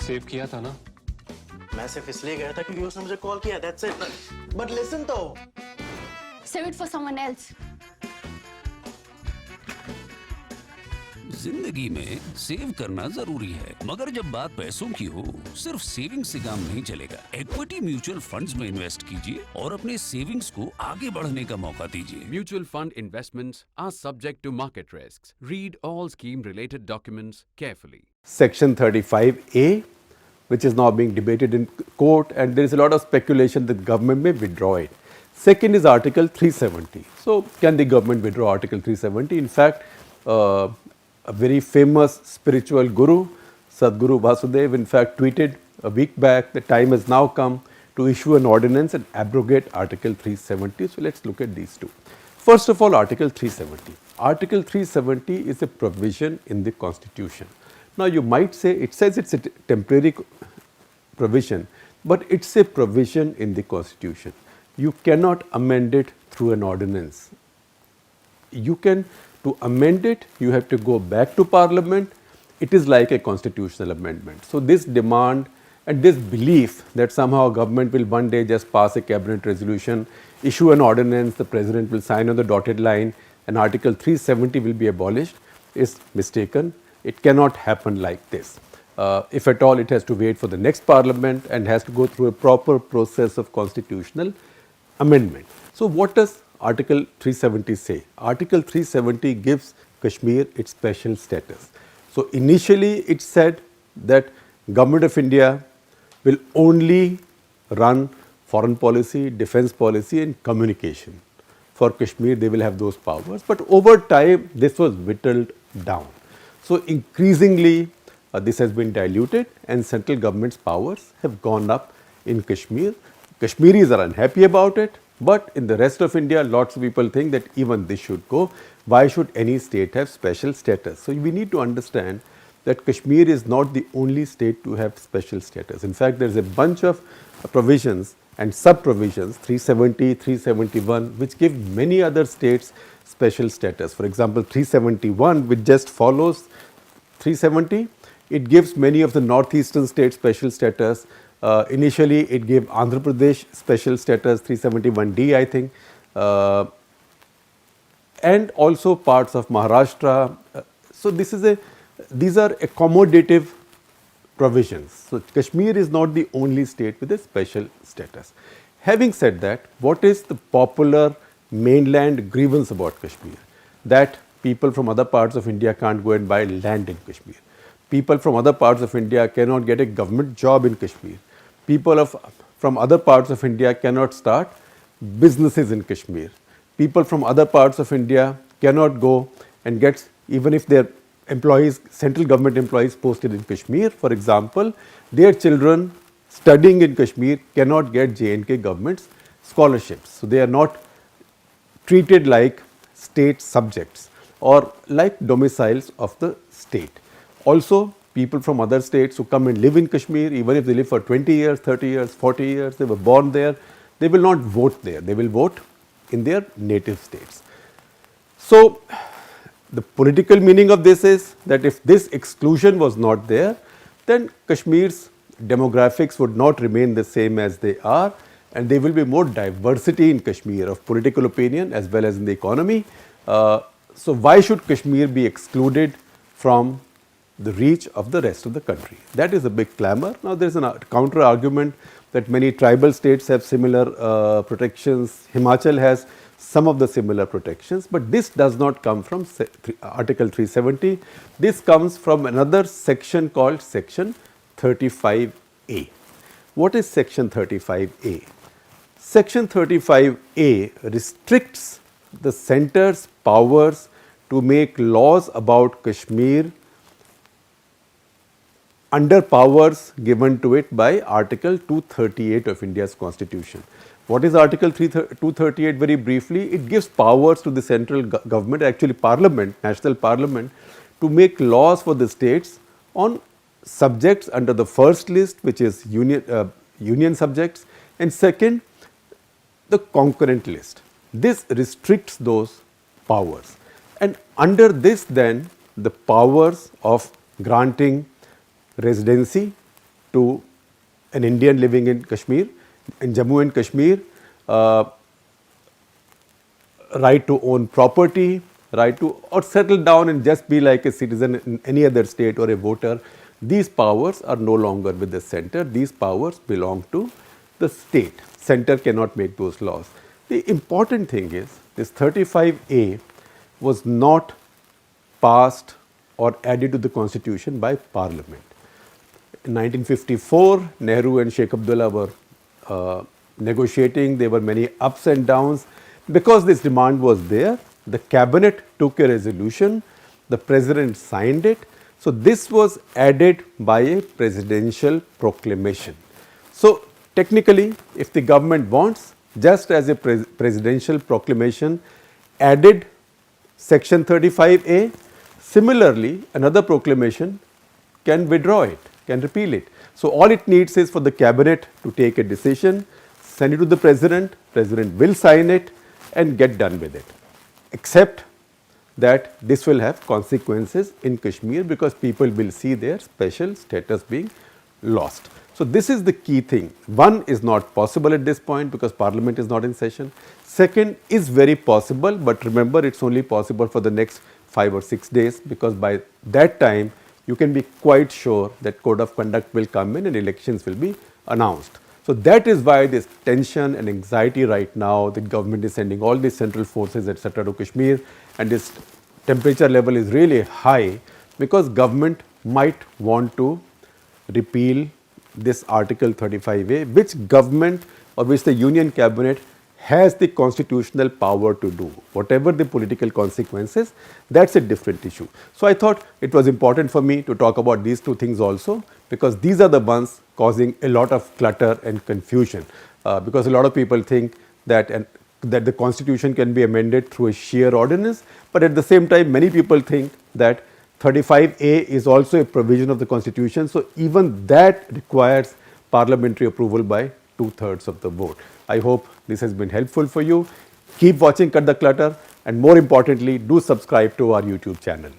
Save किया था ना? मैं सिर्फ इसलिए गया था क्योंकि उसने मुझे कॉल किया, that's it. But listen तो. Save it for someone else. जिंदगी में सेव करना जरूरी है, मगर जब बात पैसों की हो, सिर्फ सेविंग से काम नहीं चलेगा। इक्विटी म्यूचुअल फंड्स में इन्वेस्ट कीजिए और अपने सेविंग्स को आगे बढ़ने का मौका दीजिए। Mutual fund investments are subject to market risks. Read all scheme-related documents carefully. Section 35A, which is now being debated in court, and there is a lot of speculation that the government may withdraw it. Second is Article 370. So, can the government withdraw Article 370? In fact, a very famous spiritual guru, Sadhguru Vasudev, in fact tweeted a week back, the time has now come to issue an ordinance and abrogate Article 370. So, let us look at these two. First of all, Article 370. Article 370 is a provision in the Constitution. Now, you might say it says it is a temporary provision, but it is a provision in the Constitution. You cannot amend it through an ordinance. You can, to amend it, you have to go back to Parliament. It is like a constitutional amendment. So, this demand and this belief that somehow government will one day just pass a cabinet resolution, issue an ordinance, the president will sign on the dotted line and Article 370 will be abolished is mistaken. It cannot happen like this. If at all, it has to wait for the next Parliament and has to go through a proper process of constitutional amendment. So, what does Article 370 say? Article 370 gives Kashmir its special status. So, initially it said that Government of India will only run foreign policy, defense policy and communication. For Kashmir, they will have those powers, but over time this was whittled down. So, increasingly this has been diluted and central government's powers have gone up in Kashmir. Kashmiris are unhappy about it, but in the rest of India, lots of people think that even this should go. Why should any state have special status? So, we need to understand that Kashmir is not the only state to have special status. In fact, there is a bunch of provisions and sub-provisions 370, 371 which give many other states special status. For example, 371 which just follows 370, it gives many of the northeastern states special status. Initially, it gave Andhra Pradesh special status 371D I think, and also parts of Maharashtra. So, these are accommodative provisions. So, Kashmir is not the only state with a special status. Having said that, what is the popular mainland grievance about Kashmir? That people from other parts of India can't go and buy land in Kashmir. People from other parts of India cannot get a government job in Kashmir. People from other parts of India cannot start businesses in Kashmir. People from other parts of India cannot go and get, even if their employees, central government employees posted in Kashmir, for example, their children studying in Kashmir cannot get J&K government's scholarships. So, they are not treated like state subjects or like domiciles of the state. Also, people from other states who come and live in Kashmir, even if they live for 20 years, 30 years, 40 years, they were born there, they will not vote there, they will vote in their native states. So, the political meaning of this is that if this exclusion was not there, then Kashmir's demographics would not remain the same as they are, and there will be more diversity in Kashmir of political opinion as well as in the economy. So, why should Kashmir be excluded from the reach of the rest of the country? That is a big clamor. Now, there is a counter argument that many tribal states have similar protections. Himachal has some of the similar protections, but this does not come from Article 370. This comes from another section called Section 35A. What is Section 35A? Section 35A restricts the centre's powers to make laws about Kashmir under powers given to it by Article 238 of India's Constitution. What is Article 238 very briefly? It gives powers to the central government, actually Parliament, National Parliament, to make laws for the states on subjects under the first list, which is union subjects, and second, the concurrent list. This restricts those powers, and under this then the powers of granting residency, to an Indian living in Kashmir, in Jammu and Kashmir, right to own property, right to or settle down and just be like a citizen in any other state or a voter. These powers are no longer with the center. These powers belong to the state. Center cannot make those laws. The important thing is this 35A was not passed or added to the constitution by parliament. In 1954, Nehru and Sheikh Abdullah were negotiating. There were many ups and downs. Because this demand was there, the cabinet took a resolution, the president signed it. So this was added by a presidential proclamation. So technically, if the government wants, just as a presidential proclamation added section 35A, similarly another proclamation can withdraw it, can repeal it. So all it needs is for the cabinet to take a decision, send it to the president will sign it and get done with it. Except that this will have consequences in Kashmir because people will see their special status being lost. So this is the key thing. One is not possible at this point because parliament is not in session. Second is very possible, but remember it's only possible for the next 5 or 6 days because by that time you can be quite sure that code of conduct will come in and elections will be announced. So that is why this tension and anxiety right now, the government is sending all these central forces etc. to Kashmir and this temperature level is really high because government might want to repeal this article 35A, which government or which the union cabinet has the constitutional power to do. Whatever the political consequences, that's a different issue. So I thought it was important for me to talk about these two things also because these are the ones causing a lot of clutter and confusion because a lot of people think that that the constitution can be amended through a sheer ordinance, but at the same time many people think that 35A is also a provision of the constitution, so even that requires parliamentary approval by 2/3 of the vote. I hope this has been helpful for you. Keep watching Cut the Clutter and more importantly do subscribe to our YouTube channel.